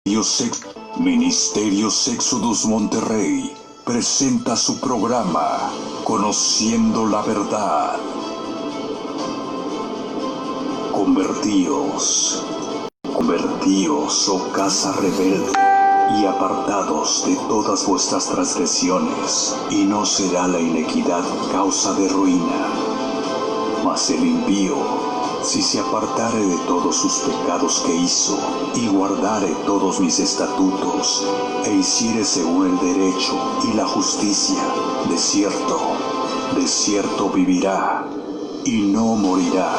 Ministerios Éxodus Monterrey presenta su programa Conociendo la Verdad. Convertíos, oh casa rebelde, y apartados de todas vuestras transgresiones, y no será la inequidad causa de ruina. Mas el impío, si se apartare de todos sus pecados que hizo, y guardare todos mis estatutos, e hiciere según el derecho y la justicia, de cierto vivirá, y no morirá.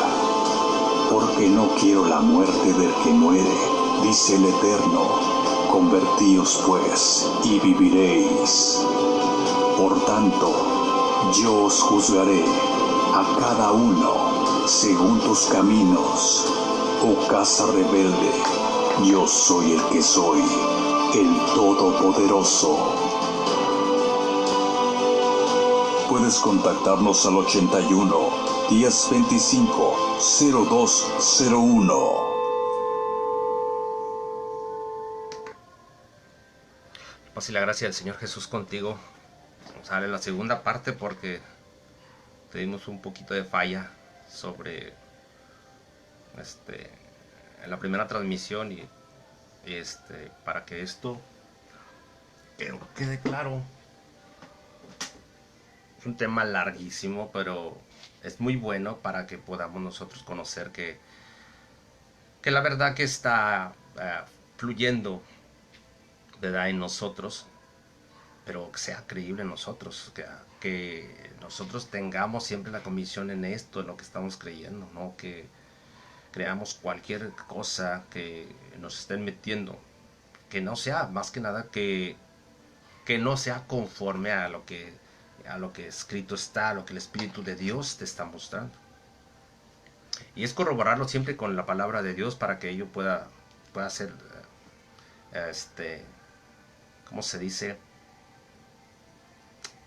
Porque no quiero la muerte del que muere, dice el Eterno. Convertíos pues, y viviréis. Por tanto, yo os juzgaré a cada uno según tus caminos, oh casa rebelde. Yo soy el que soy, el Todopoderoso. Puedes contactarnos al 81 1025 0201. La paz y la gracia del Señor Jesús contigo. Vamos a darle la segunda parte porque tuvimos un poquito de falla sobre en la primera transmisión y para que esto quede claro. Es un tema larguísimo, pero es muy bueno para que podamos nosotros conocer que la verdad que está fluyendo, ¿verdad?, en nosotros, pero que sea creíble en nosotros, que nosotros tengamos siempre la convicción en esto, en lo que estamos creyendo, no que creamos cualquier cosa que nos estén metiendo, que no sea, más que nada, que no sea conforme a lo que escrito está, a lo que el Espíritu de Dios te está mostrando. Y es corroborarlo siempre con la palabra de Dios para que ello pueda ser, ¿cómo se dice?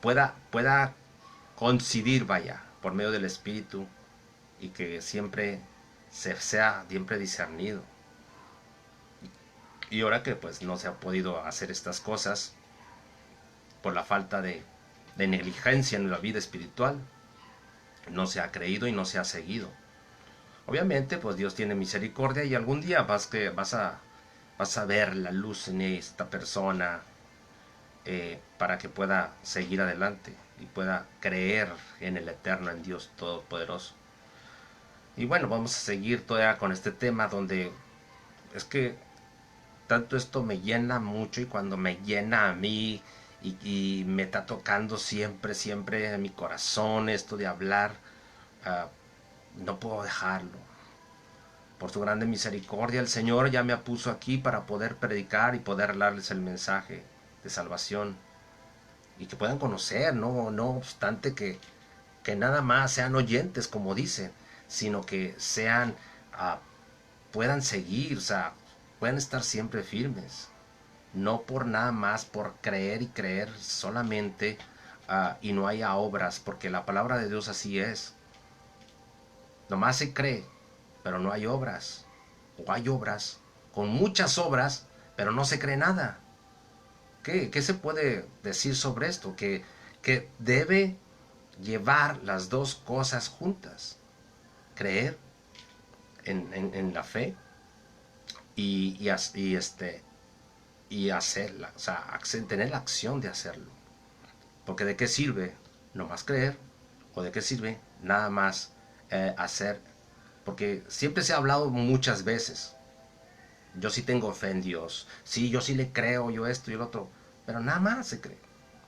Pueda coincidir, vaya, por medio del Espíritu, y que siempre sea siempre discernido. Y ahora que pues no se ha podido hacer estas cosas por la falta de negligencia en la vida espiritual, no se ha creído y no se ha seguido. Obviamente pues Dios tiene misericordia y algún día vas a ver la luz en esta persona, para que pueda seguir adelante y pueda creer en el Eterno, en Dios Todopoderoso. Y bueno, vamos a seguir todavía con este tema donde es que tanto esto me llena mucho, y cuando me llena a mí y me está tocando siempre en mi corazón esto de hablar, no puedo dejarlo. Por su grande misericordia el Señor ya me puso aquí para poder predicar y poder darles el mensaje de salvación, y que puedan conocer, no obstante que nada más sean oyentes, como dicen, sino que sean, puedan seguir, o sea, puedan estar siempre firmes, no por nada más, por creer y creer solamente, y no haya obras, porque la palabra de Dios así es. Nomás se cree, pero no hay obras, o hay obras con muchas obras, pero no se cree nada. ¿Qué se puede decir sobre esto? Que debe llevar las dos cosas juntas: creer en la fe y hacerla, o sea, tener la acción de hacerlo. Porque ¿de qué sirve nomás creer? ¿O de qué sirve nada más hacer? Porque siempre se ha hablado muchas veces: yo sí tengo fe en Dios, sí, yo sí le creo, yo esto y el otro, pero nada más se cree.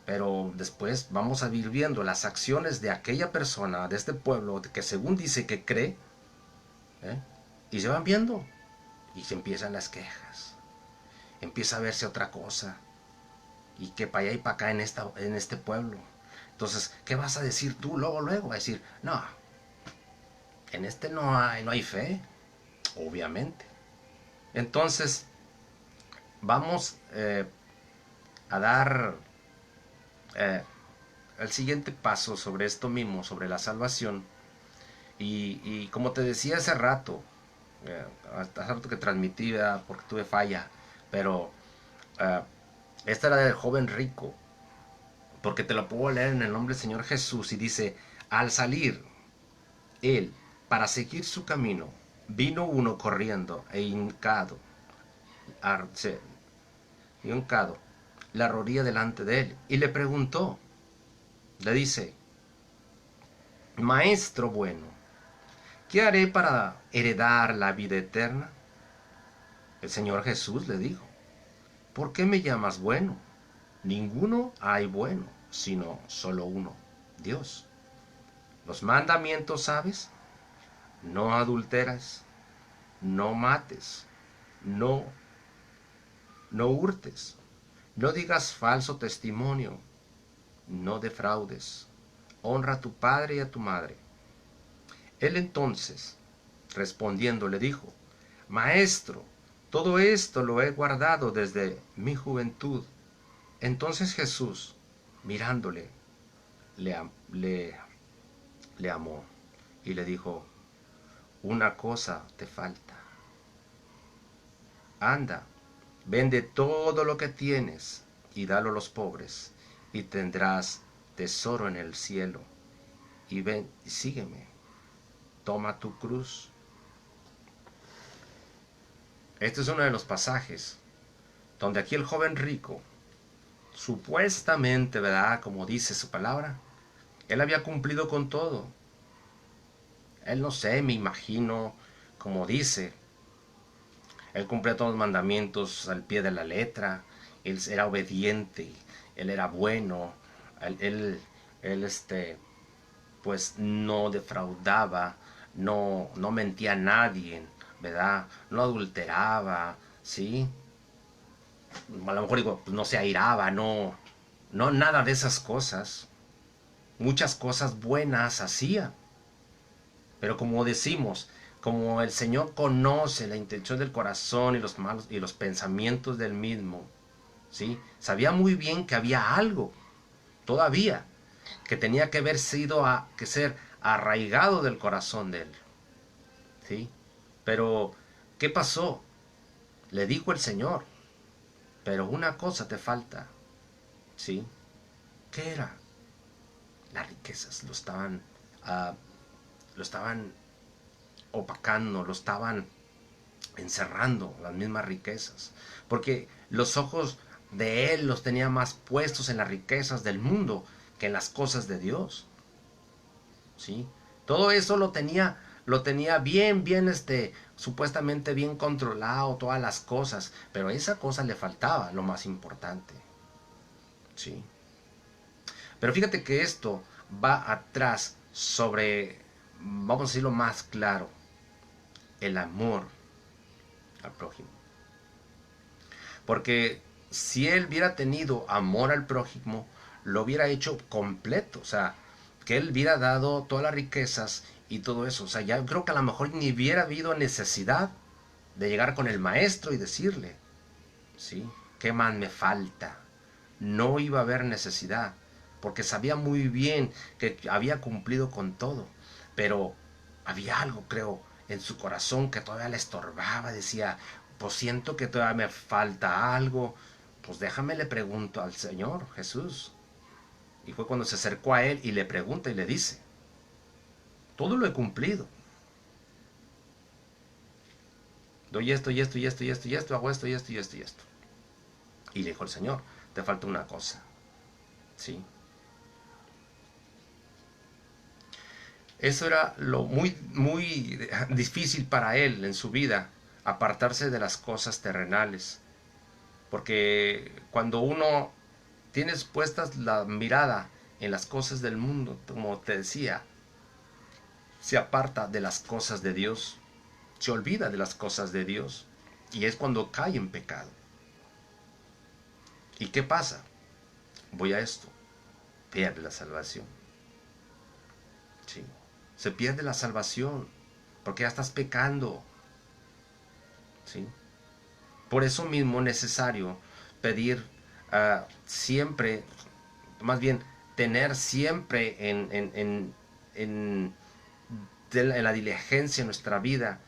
Pero después vamos a ir viendo las acciones de aquella persona, de este pueblo, que según dice que cree, y se van viendo, y se empiezan las quejas, empieza a verse otra cosa, y que para allá y para acá en este pueblo. Entonces, ¿qué vas a decir tú luego? Va a decir, no, en este no hay fe, obviamente. Entonces, vamos a dar el siguiente paso sobre esto mismo, sobre la salvación. Y como te decía hace rato, hasta hace rato que transmití, porque tuve falla, Pero esta era del joven rico, porque te lo puedo leer en el nombre del Señor Jesús, y dice, al salir él para seguir su camino, vino uno corriendo e hincado, la rodilla delante de él, y le preguntó, le dice, Maestro bueno, ¿qué haré para heredar la vida eterna? El Señor Jesús le dijo, ¿por qué me llamas bueno? Ninguno hay bueno, sino solo uno, Dios. Los mandamientos, ¿sabes? No adulteras, no mates, no hurtes, no digas falso testimonio, no defraudes, honra a tu padre y a tu madre. Él entonces, respondiendo, le dijo, Maestro, todo esto lo he guardado desde mi juventud. Entonces Jesús, mirándole, le amó y le dijo, una cosa te falta. Anda, vende todo lo que tienes y dalo a los pobres, y tendrás tesoro en el cielo. Y ven y sígueme. Toma tu cruz. Este es uno de los pasajes donde aquí el joven rico, supuestamente, ¿verdad? Como dice su palabra, él había cumplido con todo. Él, no sé, me imagino, como dice, él cumplía todos los mandamientos al pie de la letra, él era obediente, él era bueno, él pues no defraudaba, no mentía a nadie, ¿verdad? No adulteraba, ¿sí? A lo mejor digo, pues no se airaba, no nada de esas cosas. Muchas cosas buenas hacía. Pero como decimos, como el Señor conoce la intención del corazón y los malos y los pensamientos del mismo, ¿sí? Sabía muy bien que había algo todavía que tenía que haber sido que ser arraigado del corazón de él, ¿sí? Pero ¿qué pasó? Le dijo el Señor, pero una cosa te falta, ¿sí? ¿Qué era? Las riquezas lo estaban opacando, lo estaban encerrando, las mismas riquezas, porque los ojos de él los tenía más puestos en las riquezas del mundo que en las cosas de Dios, ¿sí? Todo eso lo tenía bien, supuestamente bien controlado, todas las cosas, pero a esa cosa le faltaba lo más importante, ¿sí? Pero fíjate que esto va atrás sobre, vamos a decirlo más claro, el amor al prójimo. Porque si él hubiera tenido amor al prójimo, lo hubiera hecho completo. O sea, que él hubiera dado todas las riquezas y todo eso. O sea, ya creo que a lo mejor ni hubiera habido necesidad de llegar con el maestro y decirle, ¿sí? ¿Qué más me falta? No iba a haber necesidad, porque sabía muy bien que había cumplido con todo. Pero había algo, creo, en su corazón que todavía le estorbaba. Decía, pues siento que todavía me falta algo. Pues déjame le pregunto al Señor Jesús. Y fue cuando se acercó a él y le pregunta y le dice, todo lo he cumplido. Doy esto y esto y esto y esto y esto, hago esto y esto y esto y esto. Y le dijo el Señor, te falta una cosa. ¿Sí? Eso era lo muy difícil para él en su vida, apartarse de las cosas terrenales. Porque cuando uno tiene puestas la mirada en las cosas del mundo, como te decía, se aparta de las cosas de Dios, se olvida de las cosas de Dios, y es cuando cae en pecado. ¿Y qué pasa? Voy a esto, pierde la salvación. ¿Sí? Se pierde la salvación, porque ya estás pecando. ¿Sí? Por eso mismo es necesario pedir siempre, más bien tener siempre en la diligencia de nuestra vida,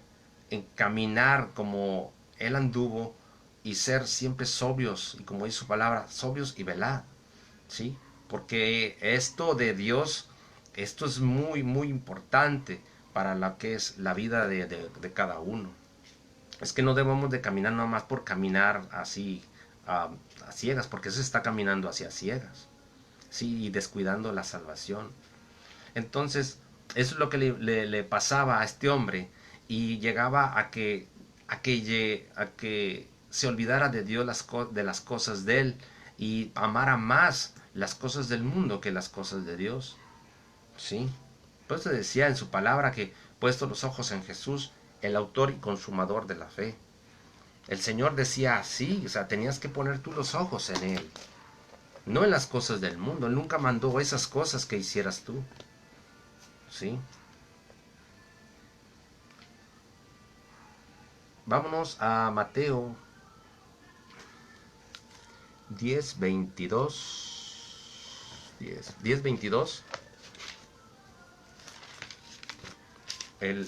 en caminar como Él anduvo, y ser siempre sobrios, y como dice su palabra, sobrios y velad, ¿sí? Porque esto de Dios, esto es muy, muy importante para lo que es la vida de cada uno. Es que no debemos de caminar nada más por caminar así a ciegas, porque se está caminando hacia ciegas, sí, y descuidando la salvación. Entonces, eso es lo que le pasaba a este hombre, y llegaba a que se olvidara de Dios, de las cosas de él, y amara más las cosas del mundo que las cosas de Dios. ¿Sí? Por eso decía en su palabra que puesto los ojos en Jesús, el autor y consumador de la fe. El Señor decía así, o sea, tenías que poner tú los ojos en Él, no en las cosas del mundo. Él nunca mandó esas cosas que hicieras tú. ¿Sí? Vámonos a Mateo 10:22. El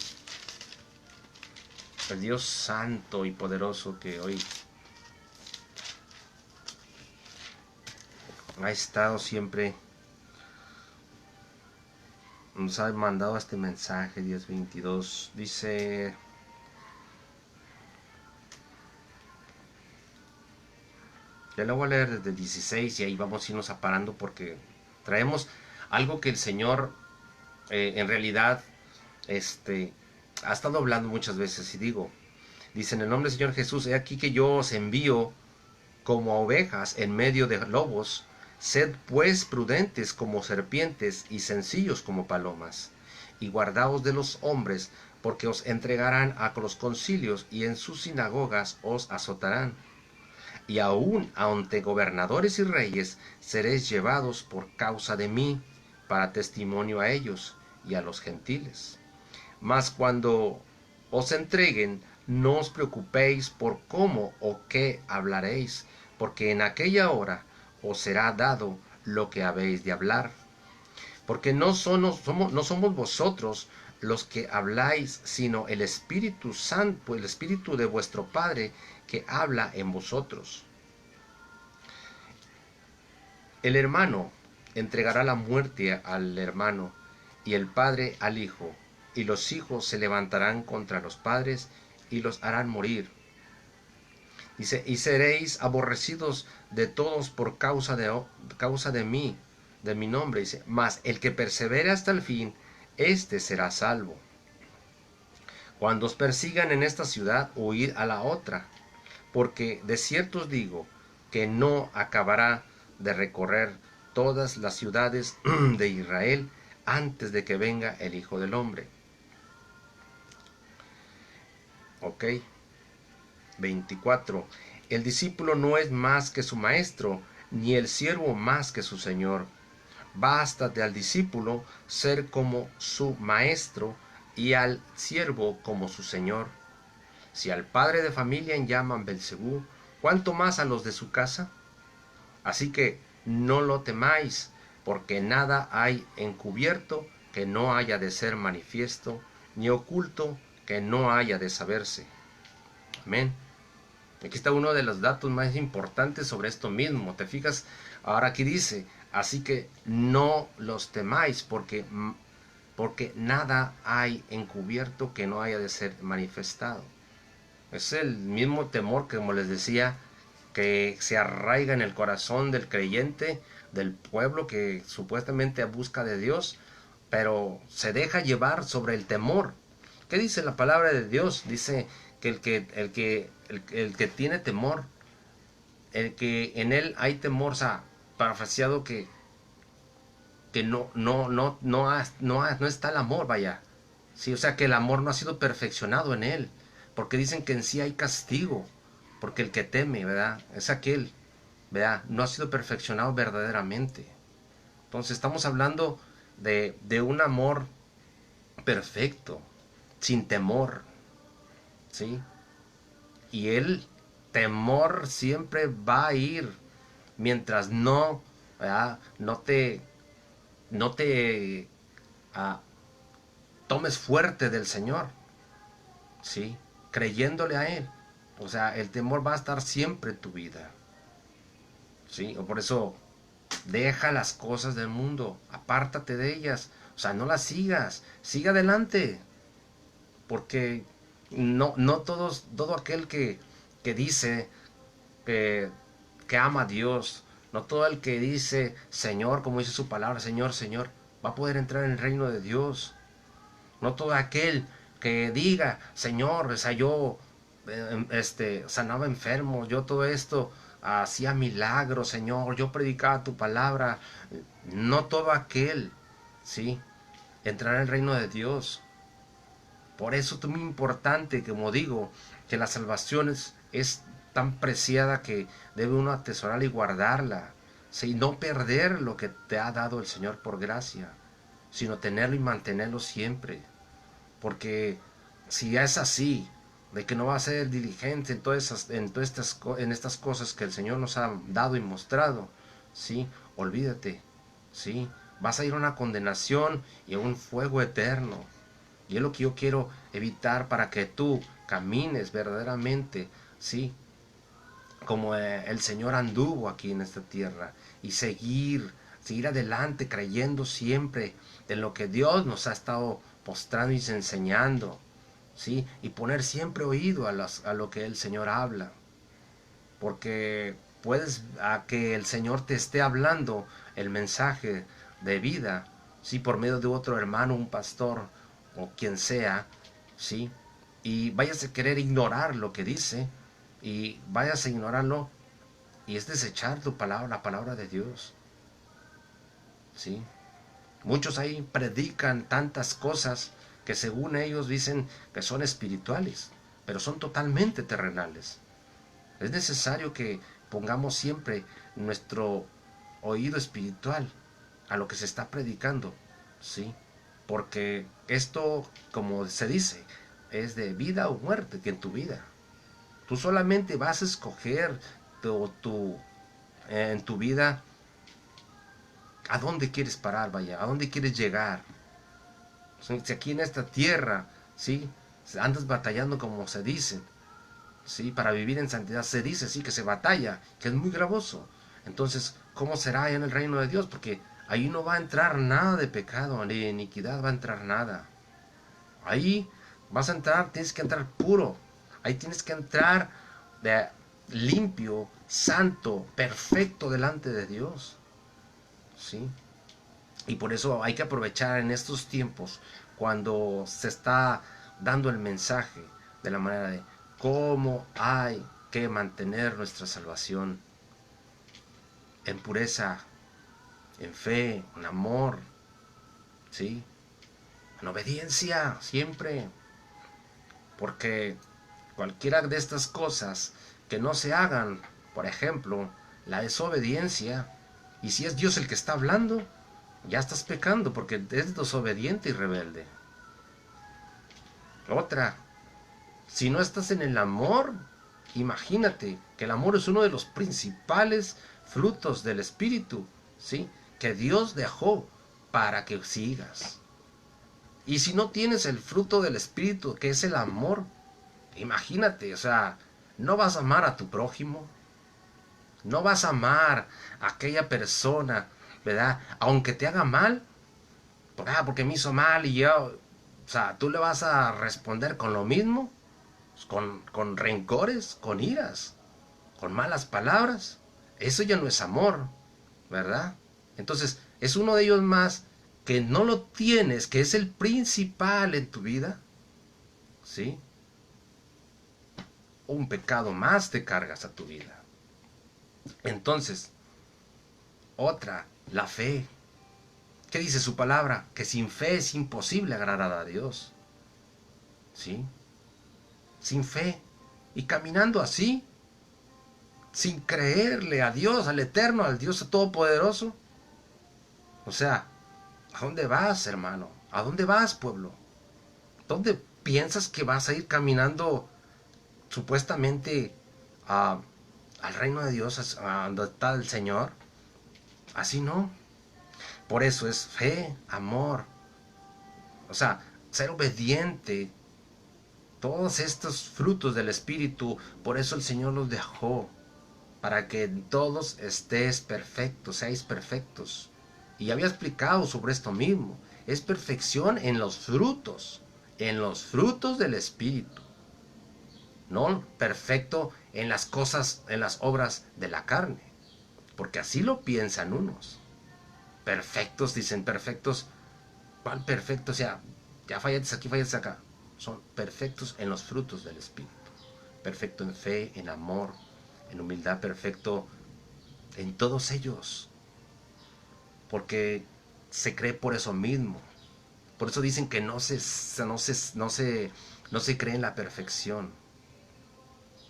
Dios santo y poderoso que hoy ha estado siempre, nos ha mandado este mensaje. 10:22 dice: ya lo voy a leer desde el 16 y ahí vamos a irnos aparando, porque traemos algo que el Señor en realidad ha estado hablando muchas veces. Y dice: en el nombre del Señor Jesús, he aquí que yo os envío como ovejas en medio de lobos. Sed pues prudentes como serpientes y sencillos como palomas, y guardaos de los hombres, porque os entregarán a los concilios, y en sus sinagogas os azotarán, y aun ante gobernadores y reyes seréis llevados por causa de mí, para testimonio a ellos y a los gentiles. Mas cuando os entreguen, no os preocupéis por cómo o qué hablaréis, porque en aquella hora os será dado lo que habéis de hablar. Porque no somos vosotros los que habláis, sino el Espíritu Santo, el Espíritu de vuestro Padre que habla en vosotros. El hermano entregará la muerte al hermano, y el padre al hijo, y los hijos se levantarán contra los padres y los harán morir. Dice: y seréis aborrecidos de todos por causa de mí, de mi nombre. Dice: mas el que persevere hasta el fin, éste será salvo. Cuando os persigan en esta ciudad, huid a la otra, porque de cierto os digo que no acabará de recorrer todas las ciudades de Israel antes de que venga el Hijo del Hombre. Ok. 24. El discípulo no es más que su maestro, ni el siervo más que su señor. Bástate al discípulo ser como su maestro, y al siervo como su señor. Si al padre de familia llaman Belcebú, ¿cuánto más a los de su casa? Así que no lo temáis, porque nada hay encubierto que no haya de ser manifiesto, ni oculto que no haya de saberse. Amén. Aquí está uno de los datos más importantes sobre esto mismo. ¿Te fijas? Ahora aquí dice: así que no los temáis, porque nada hay encubierto que no haya de ser manifestado. Es el mismo temor que, como les decía, que se arraiga en el corazón del creyente, del pueblo que supuestamente busca de Dios, pero se deja llevar sobre el temor. ¿Qué dice la palabra de Dios? Dice que el que tiene temor, el que en él hay temor, o sea, parafraseado, que no está el amor, vaya. Sí, o sea, que el amor no ha sido perfeccionado en él, porque dicen que en sí hay castigo, porque el que teme, ¿verdad?, es aquel, ¿verdad?, no ha sido perfeccionado verdaderamente. Entonces estamos hablando de un amor perfecto, sin temor, ¿sí? Y el temor siempre va a ir mientras ¿verdad?, no te tomes fuerte del Señor, ¿sí?, creyéndole a Él. O sea, el temor va a estar siempre en tu vida. ¿Sí? Por eso, deja las cosas del mundo, apártate de ellas. O sea, no las sigas, sigue adelante. Porque no todos, todo aquel que dice que, que ama a Dios, no todo el que dice Señor, como dice su palabra, Señor, Señor, va a poder entrar en el reino de Dios. No todo aquel que diga, Señor, o sea, yo sanaba enfermos, yo todo esto hacía milagros, Señor, yo predicaba tu palabra. No todo aquel, ¿sí? Entrará en el reino de Dios. Por eso es muy importante, como digo, que la salvación es tan preciada que debe uno atesorarla y guardarla, ¿sí? No perder lo que te ha dado el Señor por gracia, sino tenerlo y mantenerlo siempre. Porque si es así, de que no va a ser diligente en estas cosas que el Señor nos ha dado y mostrado, ¿sí? Olvídate, ¿sí? Vas a ir a una condenación y a un fuego eterno. Y es lo que yo quiero evitar para que tú camines verdaderamente, ¿sí? Como el Señor anduvo aquí en esta tierra. Y seguir adelante creyendo siempre en lo que Dios nos ha estado mostrando y enseñando, ¿sí? Y poner siempre oído a lo que el Señor habla. Porque puedes a que el Señor te esté hablando el mensaje de vida, ¿sí? Por medio de otro hermano, un pastor o quien sea, ¿sí? Y vayas a querer ignorar lo que dice y vayas a ignorarlo y es desechar tu palabra, la palabra de Dios, ¿sí? Muchos ahí predican tantas cosas que según ellos dicen que son espirituales, pero son totalmente terrenales. Es necesario que pongamos siempre nuestro oído espiritual a lo que se está predicando, ¿sí? Porque esto, como se dice, es de vida o muerte, que en tu vida. Tú solamente vas a escoger en tu vida a dónde quieres parar, vaya, a dónde quieres llegar. Si aquí en esta tierra, ¿sí? Andas batallando como se dice, ¿sí? Para vivir en santidad se dice, sí, que se batalla, que es muy gravoso. Entonces, ¿cómo será allá en el reino de Dios? Porque ahí no va a entrar nada de pecado, ni de iniquidad va a entrar nada. Ahí vas a entrar, tienes que entrar puro. Ahí tienes que entrar limpio, santo, perfecto delante de Dios. ¿Sí? Y por eso hay que aprovechar en estos tiempos cuando se está dando el mensaje de la manera de cómo hay que mantener nuestra salvación en pureza, en fe, en amor, ¿sí? En obediencia, siempre. Porque cualquiera de estas cosas que no se hagan, por ejemplo, la desobediencia, y si es Dios el que está hablando, ya estás pecando porque eres desobediente y rebelde. Otra, si no estás en el amor, imagínate que el amor es uno de los principales frutos del Espíritu, ¿sí? Que Dios dejó para que sigas. Y si no tienes el fruto del Espíritu, que es el amor, imagínate, o sea, no vas a amar a tu prójimo, no vas a amar a aquella persona, ¿verdad? Aunque te haga mal, porque me hizo mal y yo, o sea, tú le vas a responder con lo mismo, con rencores, con iras, con malas palabras. Eso ya no es amor, ¿verdad? Entonces, es uno de ellos más que no lo tienes, que es el principal en tu vida, ¿sí? Un pecado más te cargas a tu vida. Entonces, otra, la fe. ¿Qué dice su palabra? Que sin fe es imposible agradar a Dios. ¿Sí? Sin fe. Y caminando así, sin creerle a Dios, al Eterno, al Dios Todopoderoso. O sea, ¿a dónde vas, hermano? ¿A dónde vas, pueblo? ¿Dónde piensas que vas a ir caminando supuestamente al reino de Dios, a donde está el Señor? Así no. Por eso es fe, amor. O sea, ser obediente Todos estos frutos del Espíritu, por eso el Señor los dejó, para que todos estéis perfectos, seáis perfectos. Y ya había explicado sobre esto mismo. Es perfección en los frutos del Espíritu. No perfecto en las cosas, en las obras de la carne. Porque así lo piensan unos. Perfectos, dicen perfectos. ¿Cuál perfecto? O sea, ya fallaste aquí, fallaste acá. Son perfectos en los frutos del Espíritu. Perfecto en fe, en amor, en humildad, perfecto en todos ellos. Porque se cree por eso mismo. Por eso dicen que no se cree en la perfección.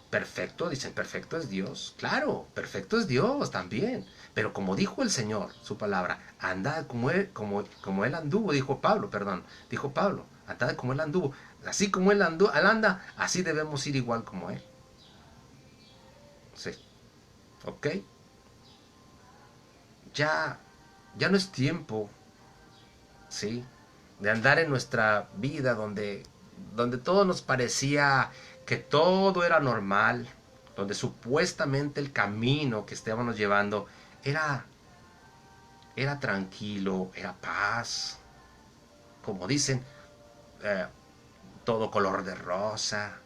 Perfecto, dicen, perfecto es Dios. Claro, perfecto es Dios también. Pero como dijo el Señor, su palabra, andad como él anduvo, dijo Pablo, andad como él anduvo. Así como él anda, así debemos ir igual como él. Sí, ¿ok? Ya no es tiempo, ¿sí? De andar en nuestra vida donde todo nos parecía que todo era normal, donde supuestamente el camino que estábamos llevando era, era tranquilo, era paz, como dicen, eh, todo color de rosa,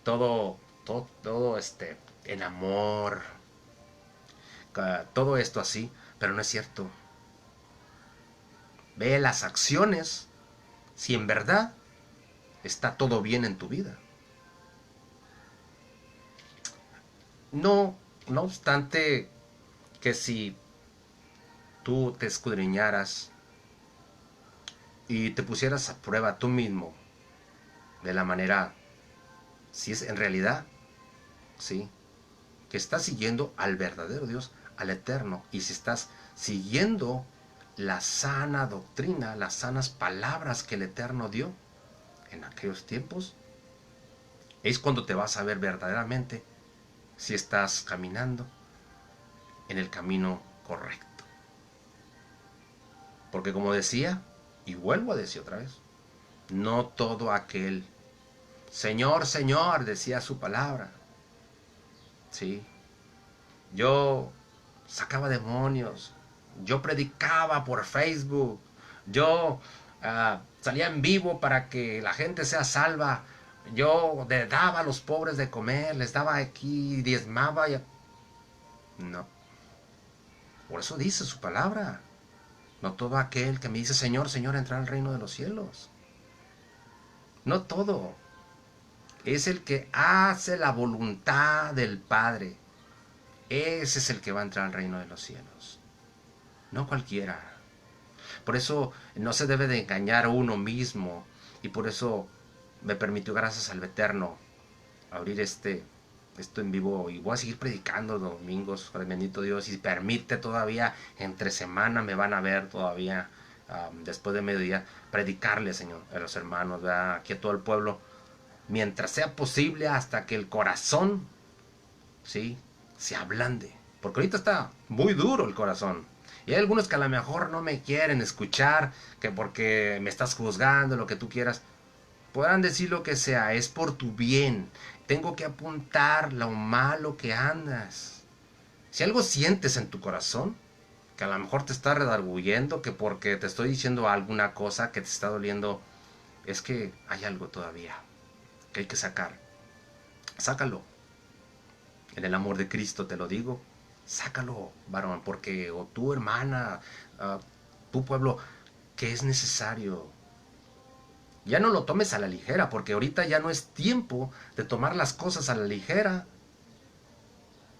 todo en amor, todo esto así, pero no es cierto. Ve las acciones, si en verdad está todo bien en tu vida. No obstante que si tú te escudriñaras y te pusieras a prueba tú mismo de la manera, si es en realidad, sí, que estás siguiendo al verdadero Dios, al eterno, y si estás siguiendo la sana doctrina, las sanas palabras que el eterno dio en aquellos tiempos, es cuando te vas a ver verdaderamente si estás caminando en el camino correcto. Porque como decía, y vuelvo a decir otra vez, no todo aquel Señor, Señor, decía su palabra. Sí, yo sacaba demonios, yo predicaba por Facebook, yo salía en vivo para que la gente sea salva, yo le daba a los pobres de comer, les daba aquí, diezmaba. No, por eso dice su palabra. No todo aquel que me dice Señor, Señor, entrará al reino de los cielos. No todo. Es el que hace la voluntad del Padre. Ese es el que va a entrar al reino de los cielos. No cualquiera. Por eso no se debe de engañar a uno mismo. Y por eso me permitió, gracias al Eterno, abrir esto en vivo. Y voy a seguir predicando los domingos, por el bendito Dios. Y permite todavía, entre semana me van a ver todavía, después de mediodía, predicarle, Señor, a los hermanos, ¿verdad? Aquí a todo el pueblo. Mientras sea posible, hasta que el corazón, ¿sí?, se ablande. Porque ahorita está muy duro el corazón. Y hay algunos que a lo mejor no me quieren escuchar, que porque me estás juzgando, lo que tú quieras. Podrán decir lo que sea, es por tu bien. Tengo que apuntar lo malo que andas. Si algo sientes en tu corazón, que a lo mejor te está redarguyendo, que porque te estoy diciendo alguna cosa que te está doliendo, es que hay algo todavía que hay que sacar. Sácalo. En el amor de Cristo te lo digo. Sácalo, varón, porque o tu hermana, tu pueblo, que es necesario. Ya no lo tomes a la ligera, porque ahorita ya no es tiempo de tomar las cosas a la ligera.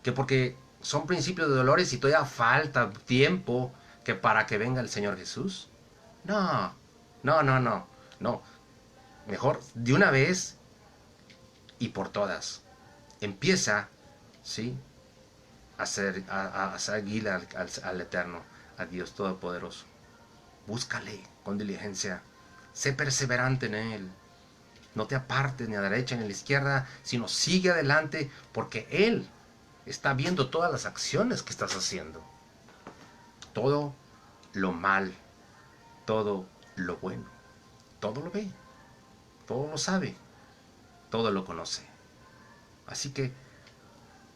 Que porque son principios de dolores y todavía falta tiempo que para que venga el Señor Jesús. No, no. Mejor de una vez y por todas. Empieza, ¿sí?, a seguir al Eterno, a Dios Todopoderoso. Búscale con diligencia. Sé perseverante en Él. No te apartes ni a la derecha ni a la izquierda, sino sigue adelante, porque Él está viendo todas las acciones que estás haciendo. Todo lo mal, todo lo bueno. Todo lo ve, todo lo sabe. todo lo conoce. Así que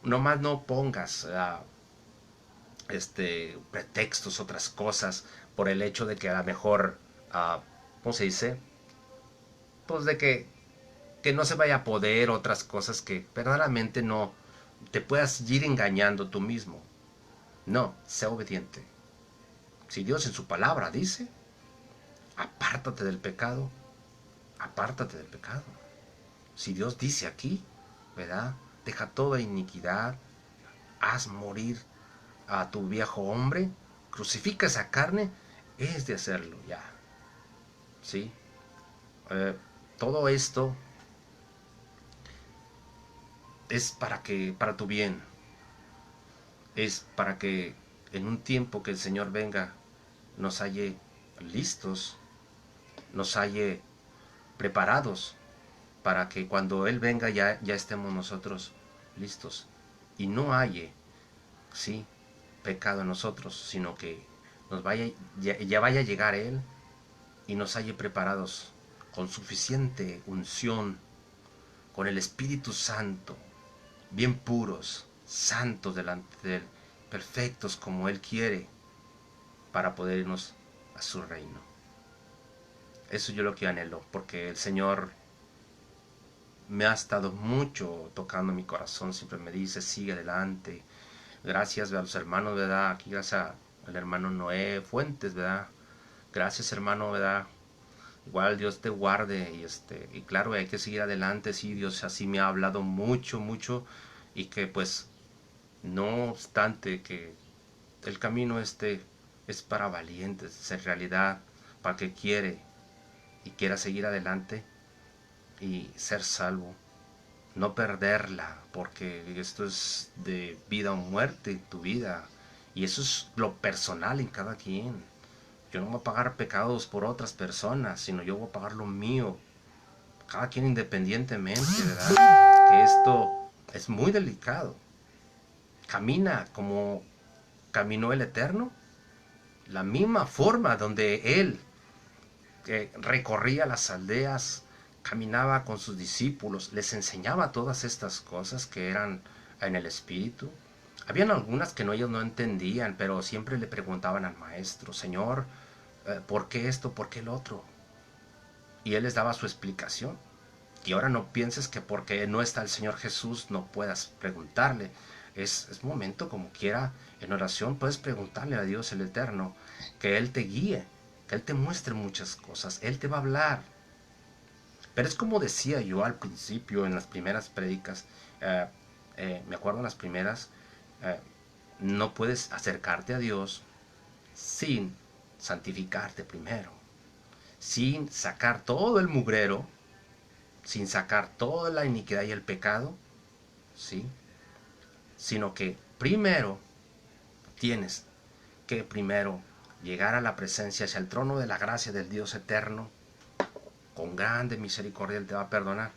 nomás no pongas pretextos, otras cosas, por el hecho de que a lo mejor, ¿cómo se dice? Pues de que no se vaya a poder, otras cosas que verdaderamente no te puedas ir engañando tú mismo. No, sé obediente. Si Dios en su palabra dice, apártate del pecado, apártate del pecado. Si Dios dice aquí, ¿verdad? Deja toda iniquidad, haz morir a tu viejo hombre, crucifica esa carne, es de hacerlo ya. ¿Sí? Todo esto es para tu bien. Es para que en un tiempo que el Señor venga, nos halle listos, nos halle preparados, para que cuando Él venga ya estemos nosotros listos. Y no halle, sí, pecado en nosotros, sino que ya vaya a llegar Él y nos halle preparados con suficiente unción, con el Espíritu Santo, bien puros, santos delante de Él, perfectos como Él quiere, para poder irnos a su reino. Eso yo lo que anhelo, porque el Señor me ha estado mucho tocando mi corazón, siempre me dice, sigue adelante. Gracias a los hermanos, ¿verdad? Aquí gracias al hermano Noé Fuentes, ¿verdad? Gracias, hermano, ¿verdad? Igual Dios te guarde y claro, hay que seguir adelante, sí, Dios así me ha hablado mucho, mucho, y que pues no obstante que el camino es para valientes, en realidad, para que quiera seguir adelante y ser salvo, no perderla, porque esto es de vida o muerte, tu vida, y eso es lo personal en cada quien. Yo no voy a pagar pecados por otras personas, sino yo voy a pagar lo mío, cada quien independientemente, ¿verdad? Que esto es muy delicado. Camina como caminó el Eterno, la misma forma donde Él recorría las aldeas, caminaba con sus discípulos, les enseñaba todas estas cosas que eran en el Espíritu. Habían algunas que ellos no entendían, pero siempre le preguntaban al maestro, Señor, ¿por qué esto? ¿Por qué el otro? Y Él les daba su explicación. Y ahora no pienses que porque no está el Señor Jesús no puedas preguntarle. Es momento, como quiera, en oración puedes preguntarle a Dios el Eterno, que Él te guíe, que Él te muestre muchas cosas, Él te va a hablar. Pero es como decía yo al principio en las primeras prédicas, me acuerdo en las primeras, no puedes acercarte a Dios sin santificarte primero, sin sacar todo el mugrero, sin sacar toda la iniquidad y el pecado, ¿sí? Sino que primero tienes que llegar a la presencia, hacia el trono de la gracia del Dios eterno, con grande misericordia Él te va a perdonar,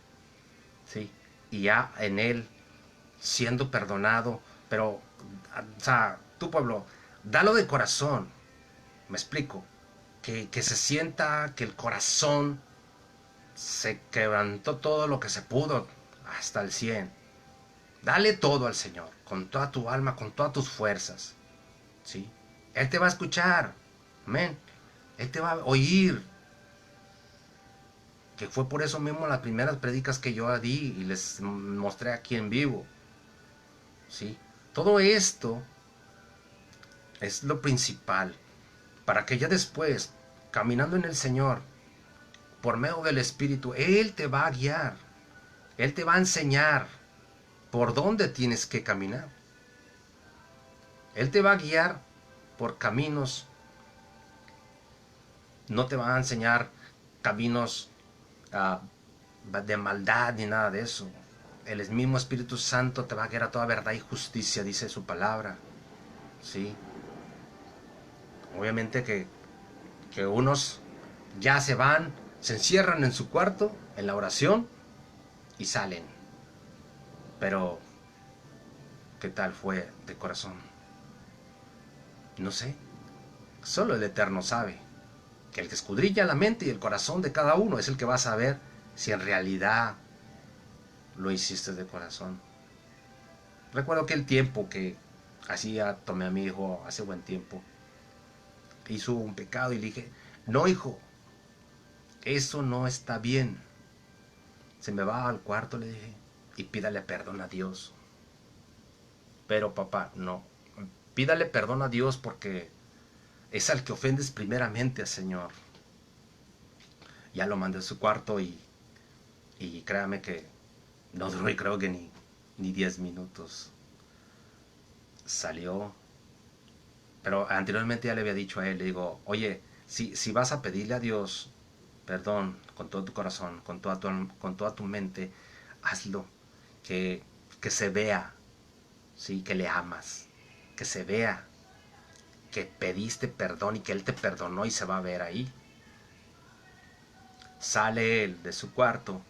¿sí? Y ya en Él, siendo perdonado, pero, o sea, tu pueblo, dalo de corazón, me explico, que se sienta que el corazón se quebrantó todo lo que se pudo, hasta el 100. Dale todo al Señor, con toda tu alma, con todas tus fuerzas, ¿sí? Él te va a escuchar, amén. Él te va a oír. Que fue por eso mismo las primeras prédicas que yo di y les mostré aquí en vivo, ¿sí? Todo esto es lo principal, para que ya después, caminando en el Señor, por medio del Espíritu, Él te va a guiar, Él te va a enseñar por dónde tienes que caminar. Él te va a guiar por caminos, no te va a enseñar caminos de maldad ni nada de eso. El mismo Espíritu Santo te va a guiar a toda verdad y justicia, dice su palabra, ¿sí? Obviamente que unos ya se van, se encierran en su cuarto, en la oración, y salen. Pero, ¿qué tal fue de corazón? No sé. Solo el Eterno sabe. Que el que escudriña la mente y el corazón de cada uno es el que va a saber si en realidad lo hiciste de corazón. Recuerdo que el tiempo que tomé a mi hijo hace buen tiempo, hizo un pecado y le dije, no hijo, eso no está bien. Se me va al cuarto, le dije, y pídale perdón a Dios. Pero papá, no, pídale perdón a Dios porque es al que ofendes primeramente al Señor. Ya lo mandé a su cuarto y créame que no duró, creo que ni 10 minutos. Salió. Pero anteriormente ya le había dicho a él, le digo, oye, si vas a pedirle a Dios perdón con todo tu corazón, con toda tu mente, hazlo. Que se vea, ¿sí? Que le amas. Que se vea que pediste perdón y que Él te perdonó y se va a ver ahí. Sale él de su cuarto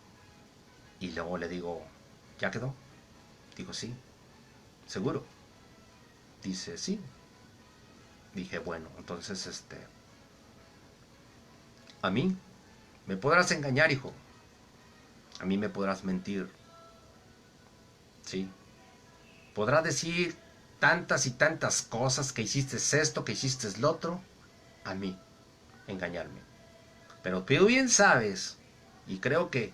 y luego le digo, ¿ya quedó? Digo, sí. ¿Seguro? Dice, sí. Dije, bueno, entonces a mí me podrás engañar, hijo. A mí me podrás mentir. Sí. Podrás decir tantas y tantas cosas, que hiciste esto, que hiciste lo otro, a mí, engañarme. Pero tú bien sabes, y creo que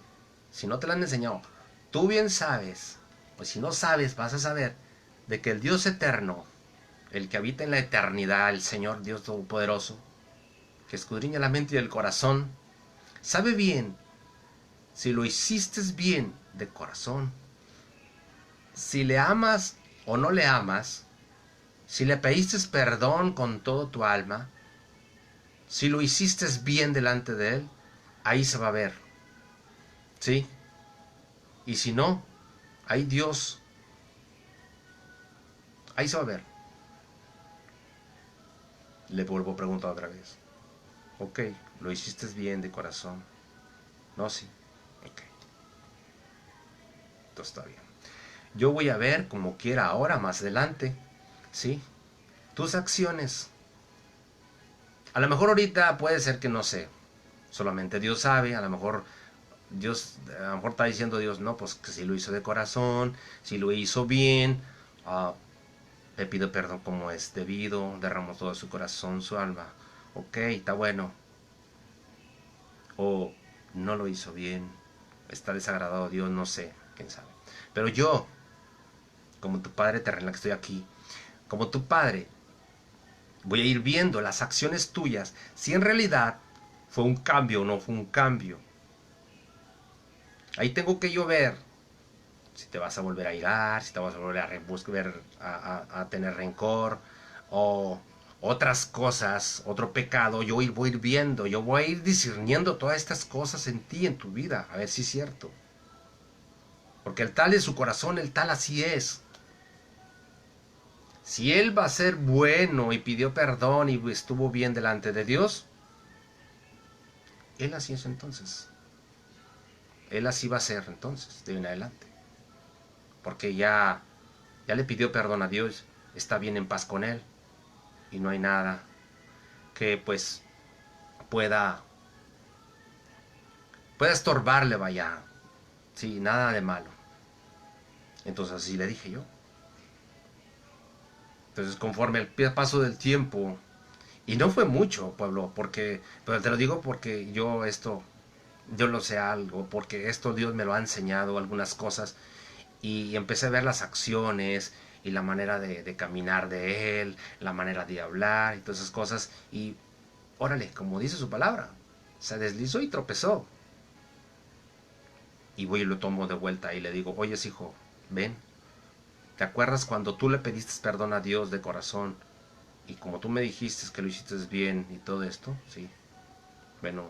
si no te lo han enseñado, tú bien sabes, pues si no sabes, vas a saber, de que el Dios eterno, el que habita en la eternidad, el Señor Dios Todopoderoso, que escudriña la mente y el corazón, sabe bien si lo hiciste bien de corazón, si le amas o no le amas, si le pediste perdón con todo tu alma, si lo hiciste bien delante de Él, ahí se va a ver. ¿Sí? Y si no, ahí Dios, ahí se va a ver. Le vuelvo a preguntar otra vez. Ok, lo hiciste bien de corazón. No, sí. Ok. Entonces está bien. Yo voy a ver como quiera ahora, más adelante, ¿sí? Tus acciones. A lo mejor ahorita puede ser que no sé. Solamente Dios sabe. A lo mejor está diciendo Dios, no, pues que si lo hizo de corazón, si lo hizo bien, le pido perdón como es debido, derramó todo su corazón, su alma. Ok, está bueno. O no lo hizo bien, está desagradado a Dios, no sé, quién sabe. Pero yo, como tu Padre terrenal que estoy aquí, como tu Padre, voy a ir viendo las acciones tuyas, si en realidad fue un cambio o no fue un cambio. Ahí tengo que yo ver si te vas a volver a irar, si te vas a volver a tener rencor o otras cosas, otro pecado. Voy a ir viendo, yo voy a ir discerniendo todas estas cosas en ti, en tu vida, a ver si es cierto. Porque el tal de su corazón, el tal así es. Si él va a ser bueno y pidió perdón y estuvo bien delante de Dios, él así es entonces. Él así va a ser entonces, de en adelante. Porque ya le pidió perdón a Dios, está bien en paz con Él y no hay nada que pues pueda estorbarle, vaya, sí, nada de malo. Entonces así le dije yo. Entonces conforme el paso del tiempo, y no fue mucho, pueblo, pero te lo digo porque yo lo sé algo, porque esto Dios me lo ha enseñado, algunas cosas, y empecé a ver las acciones y la manera de caminar de Él, la manera de hablar y todas esas cosas, y órale, como dice su palabra, se deslizó y tropezó. Y voy y lo tomo de vuelta y le digo, oye hijo, ven, ¿te acuerdas cuando tú le pediste perdón a Dios de corazón? Y como tú me dijiste que lo hiciste bien y todo esto, sí. Bueno,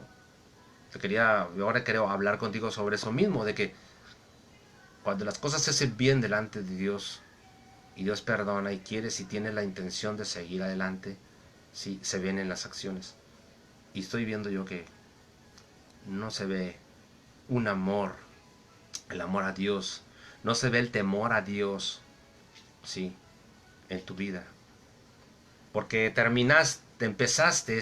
ahora quiero hablar contigo sobre eso mismo, de que cuando las cosas se hacen bien delante de Dios y Dios perdona y quieres y tienes la intención de seguir adelante, sí, se ven en las acciones. Y estoy viendo yo que no se ve un amor, el amor a Dios, no se ve el temor a Dios, sí, en tu vida. Porque empezaste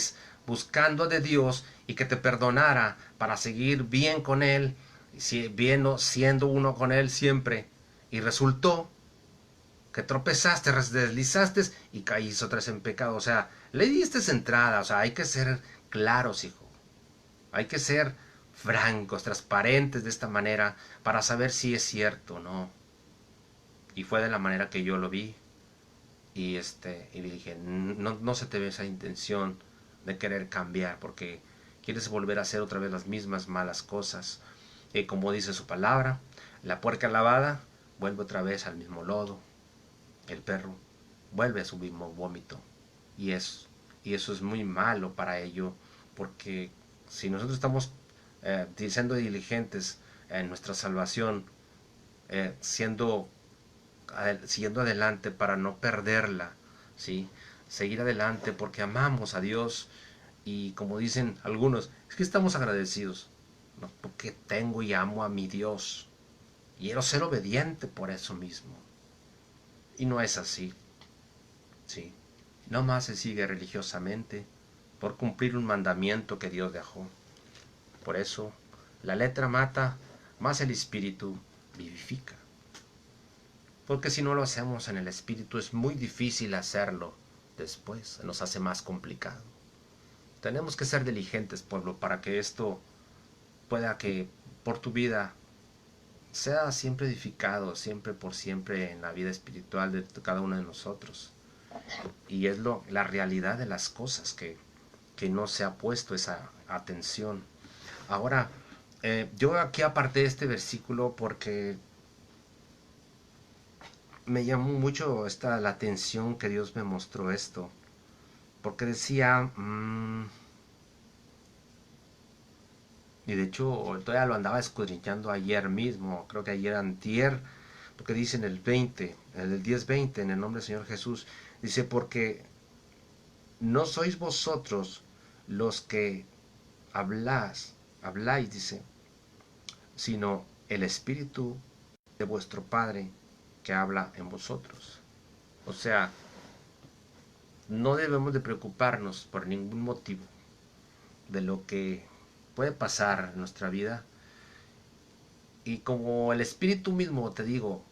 buscando de Dios y que te perdonara para seguir bien con Él siendo uno con Él siempre, y resultó que tropezaste, deslizaste y caíste otra vez en pecado. O sea, le diste entrada. O sea, hay que ser claros, hijo. Hay que ser francos, transparentes de esta manera para saber si es cierto o no. Y fue de la manera que yo lo vi. Y le dije, no se te ve esa intención de querer cambiar, porque quieres volver a hacer otra vez las mismas malas cosas. Y como dice su palabra, la puerca lavada vuelve otra vez al mismo lodo. El perro vuelve a su mismo vómito. Y eso, y eso es muy malo para ello, porque si nosotros estamos siendo diligentes en nuestra salvación, siguiendo adelante para no perderla, ¿sí? Seguir adelante porque amamos a Dios y como dicen algunos, es que estamos agradecidos, ¿no? Porque tengo y amo a mi Dios y quiero ser obediente por eso mismo. Y no es así, ¿sí? No más se sigue religiosamente por cumplir un mandamiento que Dios dejó. Por eso, la letra mata, más el espíritu vivifica. Porque si no lo hacemos en el espíritu es muy difícil hacerlo después, nos hace más complicado. Tenemos que ser diligentes, pueblo, para que esto pueda que por tu vida sea siempre edificado, siempre por siempre en la vida espiritual de cada uno de nosotros. Y es la realidad de las cosas que no se ha puesto esa atención. Ahora, yo aquí aparté este versículo porque me llamó mucho la atención que Dios me mostró esto. Porque decía, y de hecho todavía lo andaba escudriñando ayer mismo, creo que ayer antier, porque dice en el 20, en el 10:20, en el nombre del Señor Jesús, dice, porque no sois vosotros los que habláis, dice, sino el Espíritu de vuestro Padre que habla en vosotros. O sea, no debemos de preocuparnos por ningún motivo de lo que puede pasar en nuestra vida. Y como el Espíritu mismo, te digo,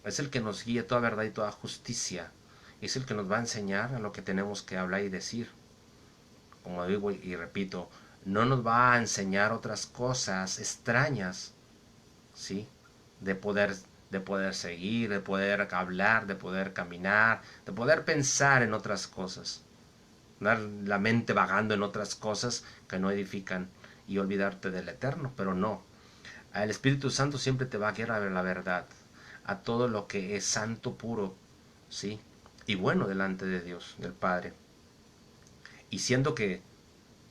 es el que nos guía toda verdad y toda justicia, es el que nos va a enseñar a lo que tenemos que hablar y decir. Como digo y repito, no nos va a enseñar otras cosas extrañas, ¿sí? De poder seguir, de poder hablar, de poder caminar, de poder pensar en otras cosas. Dar la mente vagando en otras cosas que no edifican y olvidarte del eterno, pero no. El Espíritu Santo siempre te va a guiar a la verdad, a todo lo que es santo, puro, ¿sí? Y bueno delante de Dios, del Padre. Y siendo que,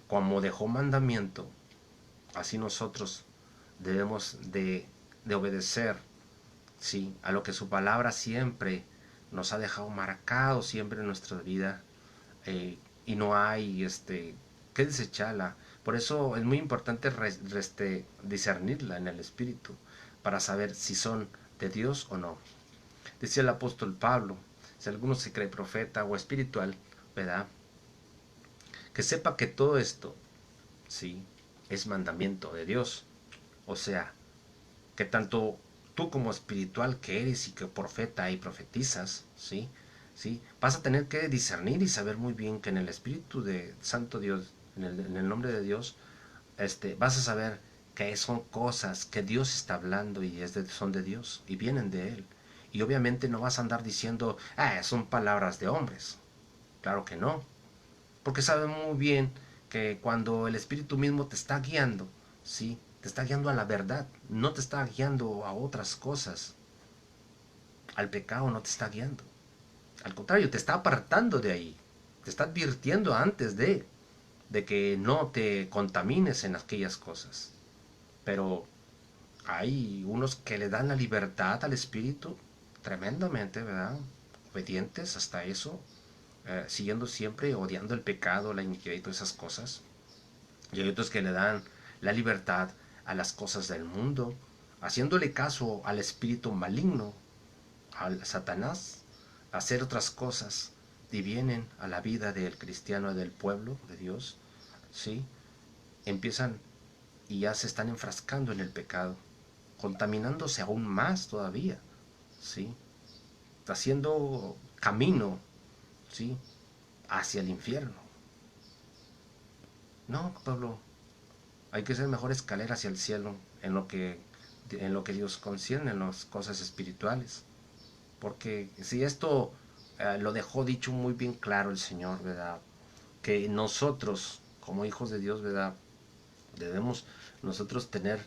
como dejó mandamiento, así nosotros debemos de obedecer, ¿sí? A lo que su palabra siempre nos ha dejado marcado siempre en nuestra vida. Y no hay que desecharla. Por eso es muy importante discernirla en el espíritu para saber si son de Dios o no. Decía el apóstol Pablo, si alguno se cree profeta o espiritual, ¿verdad? Que sepa que todo esto, sí, es mandamiento de Dios. O sea, que tanto tú como espiritual que eres y que profeta y profetizas, ¿sí? ¿Sí? Vas a tener que discernir y saber muy bien que en el Espíritu de Santo Dios, en el nombre de Dios, vas a saber que son cosas que Dios está hablando y son de Dios y vienen de Él. Y obviamente no vas a andar diciendo, son palabras de hombres. Claro que no. Porque sabes muy bien que cuando el Espíritu mismo te está guiando, ¿sí? Te está guiando a la verdad, no te está guiando a otras cosas. Al pecado no te está guiando. Al contrario, te está apartando de ahí. Te está advirtiendo antes de que no te contamines en aquellas cosas. Pero hay unos que le dan la libertad al espíritu tremendamente, ¿verdad? Obedientes hasta eso, siguiendo siempre, odiando el pecado, la iniquidad y todas esas cosas. Y hay otros que le dan la libertad a las cosas del mundo, haciéndole caso al espíritu maligno, al Satanás, a hacer otras cosas y vienen a la vida del cristiano, del pueblo de Dios, ¿sí? Empiezan y ya se están enfrascando en el pecado. contaminándose aún más todavía, ¿sí? Haciendo camino, ¿sí?, hacia el infierno. No, pueblo, hay que ser mejor escalera hacia el cielo en lo que Dios concierne, en las cosas espirituales. Porque si esto lo dejó dicho muy bien claro el Señor, ¿verdad? Que nosotros, como hijos de Dios, ¿verdad?, debemos nosotros tener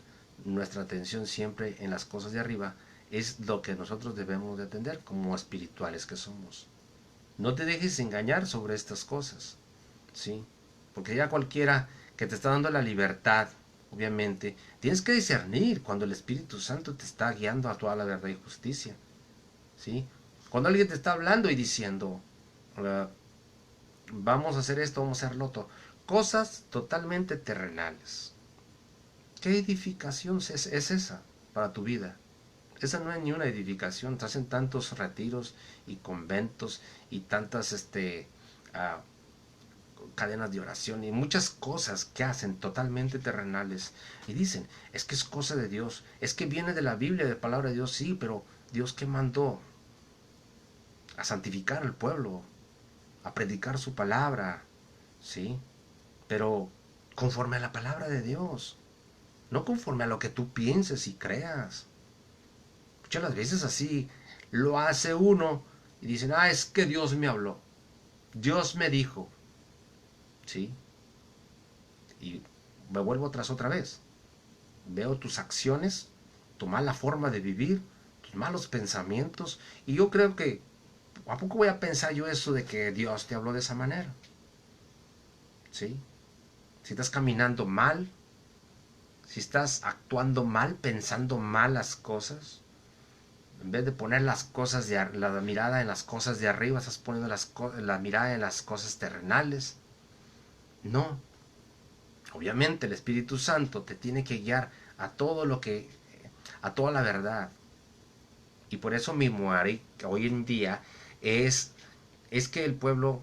nuestra atención siempre en las cosas de arriba. Es lo que nosotros debemos de atender como espirituales que somos. No te dejes engañar sobre estas cosas, ¿sí? Porque ya cualquiera que te está dando la libertad, obviamente, tienes que discernir cuando el Espíritu Santo te está guiando a toda la verdad y justicia, ¿sí? Cuando alguien te está hablando y diciendo, vamos a hacer esto, vamos a hacer lo otro, cosas totalmente terrenales. ¿Qué edificación es esa para tu vida? Esa no es ni una edificación. Te hacen tantos retiros y conventos y tantas cadenas de oración y muchas cosas que hacen totalmente terrenales. Y dicen, es que es cosa de Dios, es que viene de la Biblia, de palabra de Dios, sí, pero Dios que mandó a santificar al pueblo, a predicar su palabra, ¿sí? Pero conforme a la palabra de Dios, no conforme a lo que tú pienses y creas. Muchas veces así lo hace uno y dicen, es que Dios me habló, Dios me dijo, ¿sí? Y me vuelvo otra vez. Veo tus acciones, tu mala forma de vivir, tus malos pensamientos, y yo creo que, ¿a poco voy a pensar yo eso de que Dios te habló de esa manera? ¿Sí? Si estás caminando mal, si estás actuando mal, pensando mal las cosas, en vez de poner las cosas la mirada en las cosas de arriba, estás poniendo la mirada en las cosas terrenales. No. Obviamente el Espíritu Santo te tiene que guiar a toda la verdad. Y por eso mismo, hoy en día es que el pueblo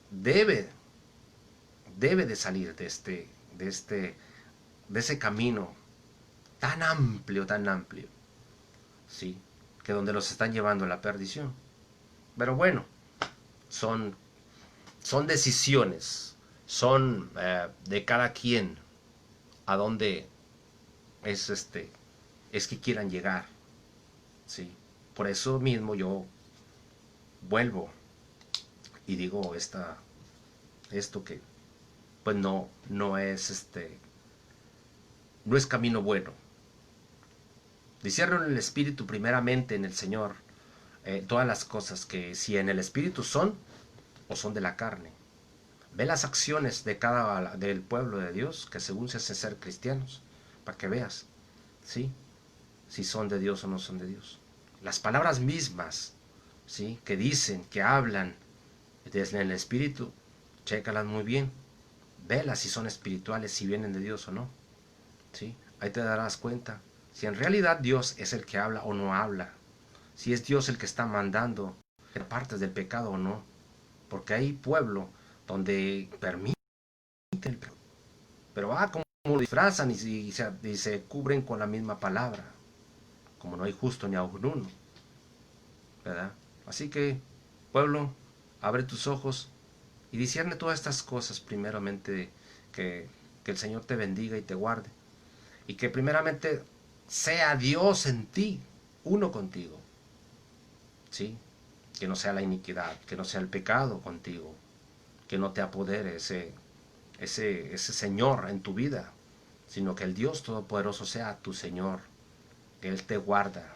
debe de salir de ese camino tan amplio, ¿sí?, que donde los están llevando a la perdición. Pero bueno, son decisiones, son de cada quien a dónde es que quieran llegar, ¿sí? Por eso mismo yo vuelvo y digo esto que pues no es no es camino bueno. Discierno en el Espíritu, primeramente en el Señor, todas las cosas, que si en el Espíritu son o son de la carne. Ve las acciones del pueblo de Dios, que según se hace ser cristianos, para que veas, ¿sí?, si son de Dios o no son de Dios. Las palabras mismas, ¿sí?, que dicen, que hablan desde el Espíritu, chécalas muy bien, velas si son espirituales, si vienen de Dios o no, ¿sí? Ahí te darás cuenta si en realidad Dios es el que habla o no habla, si es Dios el que está mandando partes del pecado o no, porque hay pueblo donde permiten el pecado, pero como lo disfrazan y se cubren con la misma palabra, como no hay justo ni aun uno, ¿verdad? Así que, pueblo, abre tus ojos y discierne todas estas cosas, primeramente, que el Señor te bendiga y te guarde, y que primeramente sea Dios en ti, uno contigo, ¿sí? Que no sea la iniquidad, que no sea el pecado contigo, que no te apodere ese Señor en tu vida, sino que el Dios Todopoderoso sea tu Señor, que Él te guarda,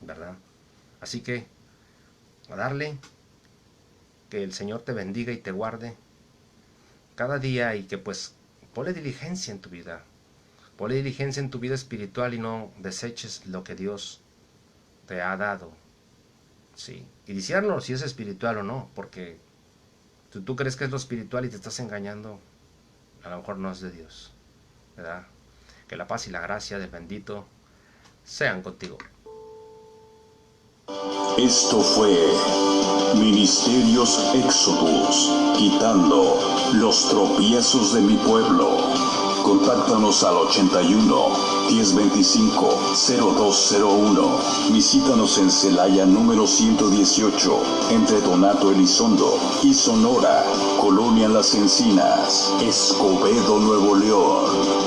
¿verdad? Así que, a darle, que el Señor te bendiga y te guarde cada día, y que pues ponle diligencia en tu vida, ponle diligencia en tu vida espiritual y no deseches lo que Dios te ha dado, ¿sí? Y disciernlo si es espiritual o no, porque si tú crees que es lo espiritual y te estás engañando, a lo mejor no es de Dios, ¿verdad? Que la paz y la gracia del bendito sean contigo. Esto fue Ministerios Éxodus, quitando los tropiezos de mi pueblo. Contáctanos al 81 1025-0201. Visítanos en Celaya número 118, entre Donato Elizondo y Sonora, Colonia Las Encinas, Escobedo, Nuevo León.